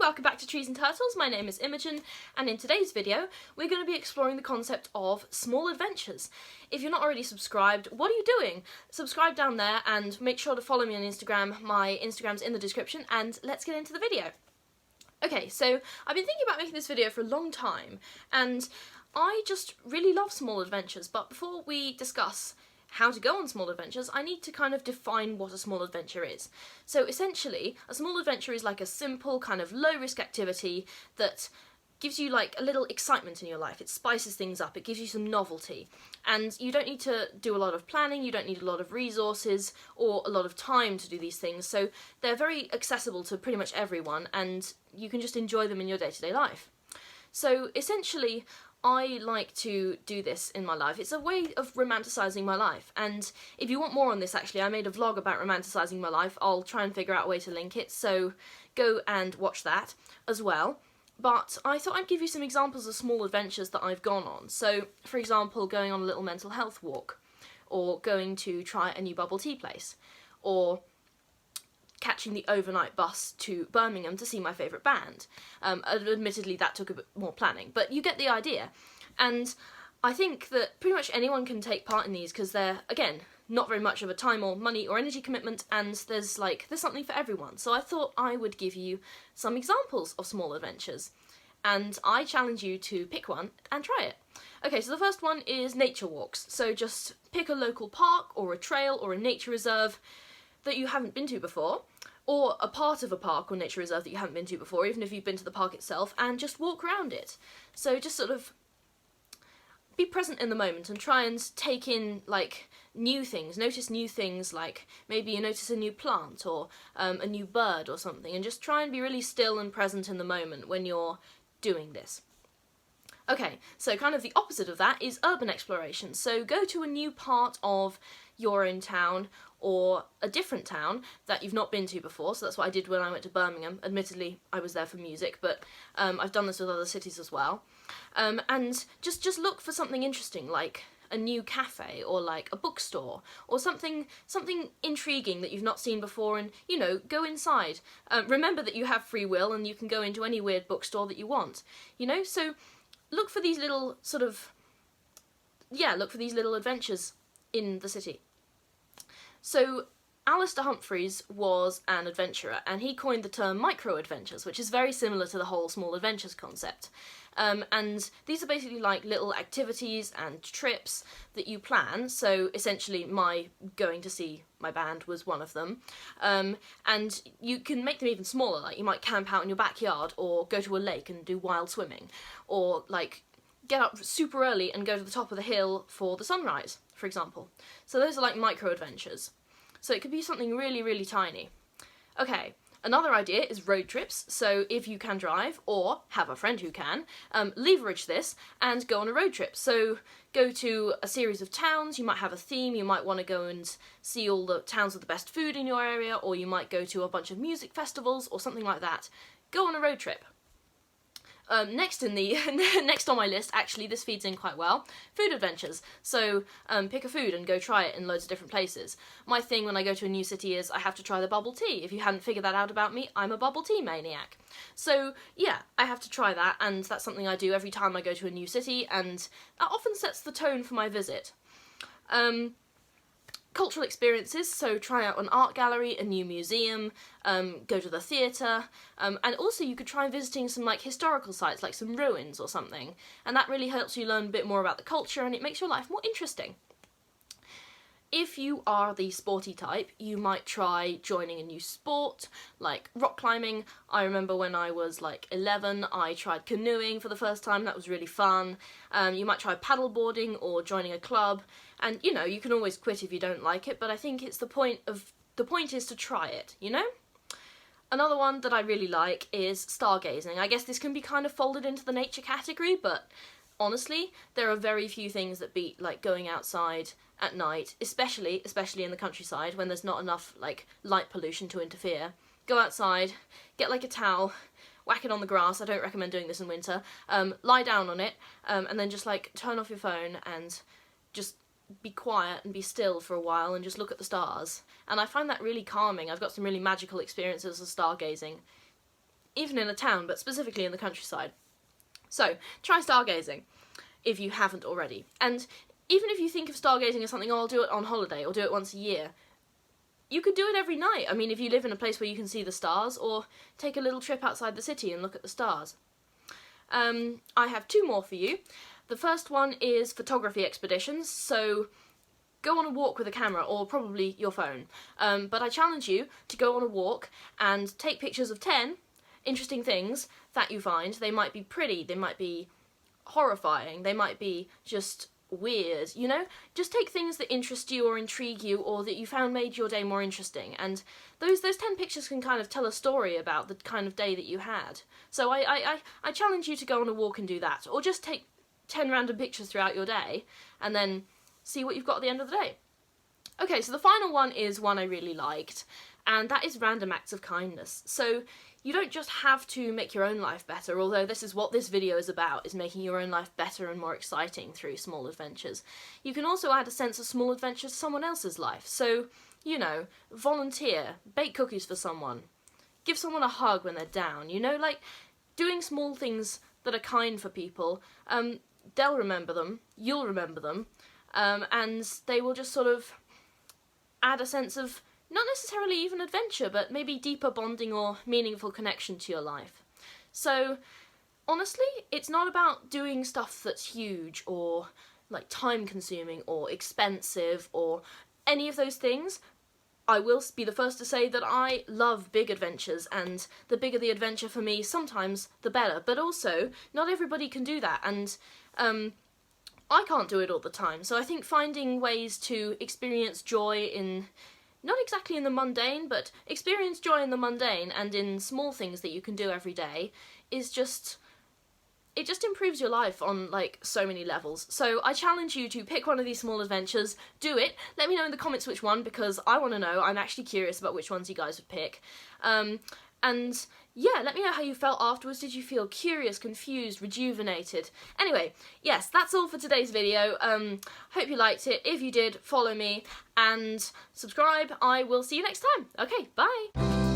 welcome back to Trees and Turtles. My name is Imogen, and in today's video we're going to be exploring the concept of small adventures. If you're not already subscribed, what are you doing? Subscribe down there and make sure to follow me on Instagram. My Instagram's in the description, and let's get into the video. Okay, so I've been thinking about making this video for a long time, and I just really love small adventures, but before we discuss how to go on small adventures, I need to kind of define what a small adventure is. So essentially, a small adventure is like a simple kind of low-risk activity that gives you like a little excitement in your life. It spices things up, it gives you some novelty, and you don't need to do a lot of planning, you don't need a lot of resources or a lot of time to do these things, so they're very accessible to pretty much everyone, and you can just enjoy them in your day-to-day life. So essentially, I like to do this in my life. It's a way of romanticising my life, and if you want more on this, actually, I made a vlog about romanticising my life. I'll try and figure out a way to link it, so go and watch that as well. But I thought I'd give you some examples of small adventures that I've gone on. So, for example, going on a little mental health walk, or going to try a new bubble tea place, or catching the overnight bus to Birmingham to see my favourite band. Admittedly, that took a bit more planning, but you get the idea. And I think that pretty much anyone can take part in these because they're, again, not very much of a time or money or energy commitment, and there's something for everyone. So I thought I would give you some examples of small adventures, and I challenge you to pick one and try it. Okay, so the first one is nature walks. So just pick a local park or a trail or a nature reserve that you haven't been to before, or a part of a park or nature reserve that you haven't been to before, even if you've been to the park itself, and just walk around it. So just sort of be present in the moment and try and take in like new things, notice new things, like maybe you notice a new plant or a new bird or something, and just try and be really still and present in the moment when you're doing this. Okay, so kind of the opposite of that is urban exploration. So go to a new part of your own town or a different town that you've not been to before. So that's what I did when I went to Birmingham. Admittedly, I was there for music, but I've done this with other cities as well. And just look for something interesting, like a new cafe or like a bookstore or something intriguing that you've not seen before, and, you know, go inside. Remember that you have free will and you can go into any weird bookstore that you want, you know? So look for these little look for these little adventures in the city. So Alistair Humphreys was an adventurer, and he coined the term micro-adventures, which is very similar to the whole small adventures concept. And these are basically like little activities and trips that you plan. So essentially my going to see my band was one of them. And you can make them even smaller, like you might camp out in your backyard or go to a lake and do wild swimming, or like get up super early and go to the top of the hill for the sunrise, for example. So those are like micro-adventures. So it could be something really, really tiny. Okay, another idea is road trips. So if you can drive, or have a friend who can, leverage this and go on a road trip. So go to a series of towns, you might have a theme, you might want to go and see all the towns with the best food in your area, or you might go to a bunch of music festivals or something like that. Go on a road trip. Next on my list, actually, this feeds in quite well, food adventures. So pick a food and go try it in loads of different places. My thing when I go to a new city is I have to try the bubble tea. If you hadn't figured that out about me, I'm a bubble tea maniac. So yeah, I have to try that, and that's something I do every time I go to a new city, and that often sets the tone for my visit. Cultural experiences, so try out an art gallery, a new museum, go to the theatre, and also you could try visiting some like historical sites, like some ruins or something, and that really helps you learn a bit more about the culture, and it makes your life more interesting. If you are the sporty type, you might try joining a new sport, like rock climbing. I remember when I was like 11, I tried canoeing for the first time. That was really fun. You might try paddleboarding or joining a club, and you know, you can always quit if you don't like it, but I think the point is to try it, you know? Another one that I really like is stargazing. I guess this can be kind of folded into the nature category, but honestly, there are very few things that beat like going outside at night, especially in the countryside when there's not enough like light pollution to interfere. Go outside, get like a towel, whack it on the grass. I don't recommend doing this in winter. Lie down on it, and then just like turn off your phone and just be quiet and be still for a while and just look at the stars. And I find that really calming. I've got some really magical experiences of stargazing. even in a town, but specifically in the countryside. So, try stargazing, if you haven't already. And even if you think of stargazing as something, oh, I'll do it on holiday, or do it once a year, you could do it every night. I mean, if you live in a place where you can see the stars, or take a little trip outside the city and look at the stars. I have 2 more for you. The first one is photography expeditions, so go on a walk with a camera, or probably your phone. But I challenge you to go on a walk and take pictures of 10 interesting things that you find. They might be pretty, they might be horrifying, they might be just weird, you know? Just take things that interest you or intrigue you, or that you found made your day more interesting, and those 10 pictures can kind of tell a story about the kind of day that you had. So I challenge you to go on a walk and do that, or just take 10 random pictures throughout your day, and then see what you've got at the end of the day. Okay, so the final one is one I really liked, and that is random acts of kindness. So you don't just have to make your own life better, although this is what this video is about, is making your own life better and more exciting through small adventures. You can also add a sense of small adventure to someone else's life. So, you know, volunteer, bake cookies for someone, give someone a hug when they're down, you know, like doing small things that are kind for people. They'll remember them, you'll remember them, and they will just sort of add a sense of not necessarily even adventure, but maybe deeper bonding or meaningful connection to your life. So, honestly, it's not about doing stuff that's huge or like time-consuming or expensive or any of those things. I will be the first to say that I love big adventures, and the bigger the adventure for me, sometimes the better. But also, not everybody can do that, and I can't do it all the time. So I think finding ways to experience joy in, not exactly in the mundane, but experience joy in the mundane and in small things that you can do every day is just, it just improves your life on like so many levels. So I challenge you to pick one of these small adventures, do it, let me know in the comments which one, because I want to know. I'm actually curious about which ones you guys would pick. And yeah, let me know how you felt afterwards. Did you feel curious, confused, rejuvenated? Anyway, yes, that's all for today's video. Hope you liked it. If you did, follow me and subscribe. I will see you next time. Okay, bye!